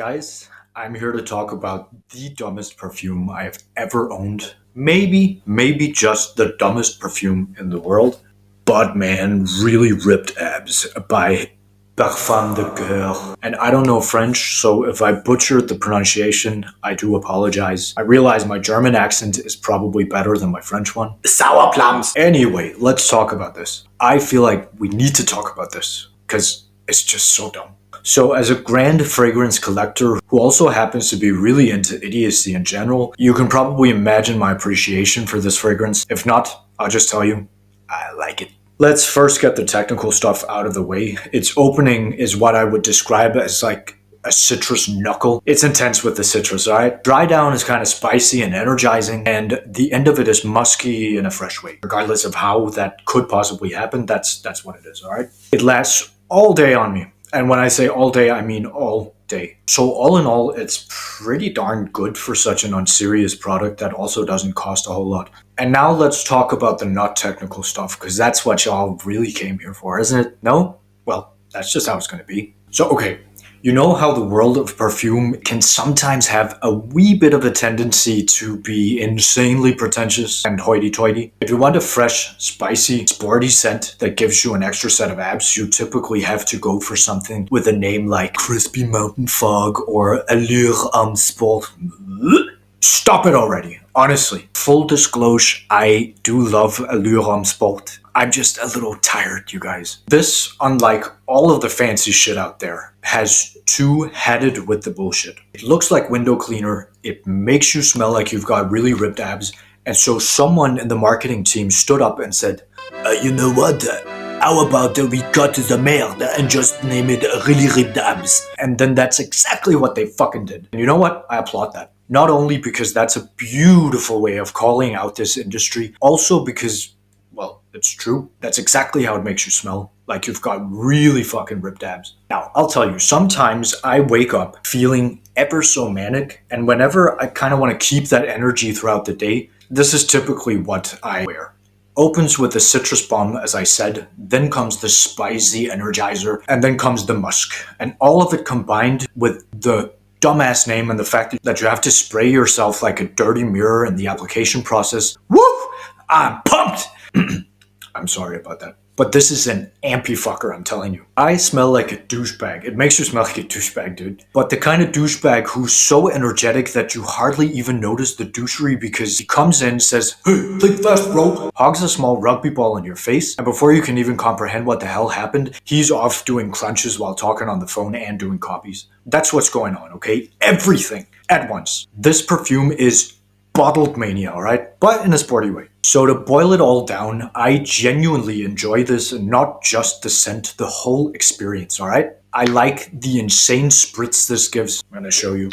Guys, I'm here to talk about the dumbest perfume I have ever owned. Maybe just the dumbest perfume in the world. Bod Man Really Ripped Abs by Parfum de Coeur. And I don't know French, so if I butchered the pronunciation, I do apologize. I realize my German accent is probably better than my French one. Sour plums! Anyway, let's talk about this. I feel like we need to talk about this, because it's just so dumb. So, as a grand fragrance collector who also happens to be really into idiocy in general, you can probably imagine my appreciation for this fragrance. If not, I'll just tell you, I like it. Let's first get the technical stuff out of the way. Its opening is what I would describe as like a citrus knuckle. It's intense with the citrus, alright? Dry down is kind of spicy and energizing, and the end of it is musky in a fresh way. Regardless of how that could possibly happen, that's what it is, alright? It lasts all day on me. And when I say all day, I mean all day. So all in all, it's pretty darn good for such an unserious product that also doesn't cost a whole lot. And now let's talk about the not technical stuff, because that's what y'all really came here for, isn't it? No? Well, that's just how it's going to be. So, okay. You know how the world of perfume can sometimes have a wee bit of a tendency to be insanely pretentious and hoity-toity? If you want a fresh, spicy, sporty scent that gives you an extra set of abs, you typically have to go for something with a name like Crispy Mountain Fog or Allure Homme Sport. Stop it already. Honestly, full disclosure, I do love Allure Homme Sport. I'm just a little tired, you guys. This, unlike all of the fancy shit out there, has two-headed with the bullshit. It looks like window cleaner, it makes you smell like you've got really ripped abs, and so someone in the marketing team stood up and said, you know what? How about we cut the merde and just name it Really Ripped Abs? And then that's exactly what they fucking did. And you know what? I applaud that. Not only because that's a beautiful way of calling out this industry, also because, well, it's true. That's exactly how it makes you smell. Like you've got really fucking ripped abs. Now, I'll tell you, sometimes I wake up feeling ever so manic, and whenever I kind of want to keep that energy throughout the day, this is typically what I wear. Opens with the citrus bomb, as I said, then comes the spicy energizer, and then comes the musk. And all of it combined with the dumbass name and the fact that you have to spray yourself like a dirty mirror in the application process. Woo! I'm pumped! I'm sorry about that. But this is an ampy fucker, I'm telling you. I smell like a douchebag. It makes you smell like a douchebag, dude. But the kind of douchebag who's so energetic that you hardly even notice the douchery because he comes in, says, "Hey, think fast, bro," hogs a small rugby ball in your face, and before you can even comprehend what the hell happened, he's off doing crunches while talking on the phone and doing copies. That's what's going on, okay? Everything at once. This perfume is bottled mania, alright? But in a sporty way. So to boil it all down, I genuinely enjoy this, and not just the scent, the whole experience, alright? I like the insane spritz this gives. I'm gonna show you.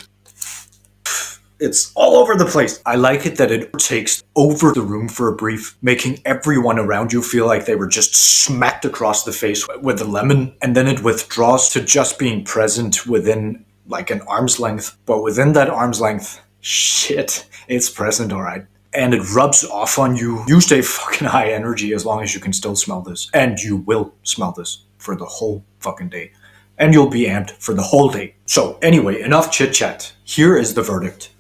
It's all over the place. I like it that it takes over the room for a brief, making everyone around you feel like they were just smacked across the face with a lemon, and then it withdraws to just being present within like an arm's length. But within that arm's length, shit, it's present, alright. And it rubs off on you. You stay fucking high energy as long as you can still smell this. And you will smell this for the whole fucking day. And you'll be amped for the whole day. So anyway, enough chit chat. Here is the verdict.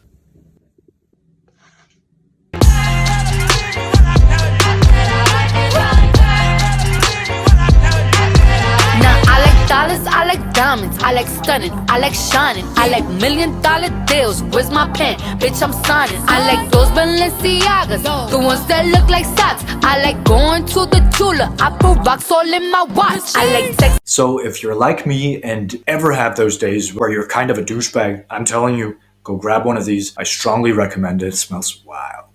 Dollars, I like diamonds, I like stunning, I like shining, I like $1,000,000 deals. Where's my pen? Bitch, I'm signing. I like those Balenciagas, the ones that look like socks. I like going to the Tula, I put rocks all in my watch. I like sex. So if you're like me and ever have those days where you're kind of a douchebag, I'm telling you, go grab one of these. I strongly recommend it. It smells wild.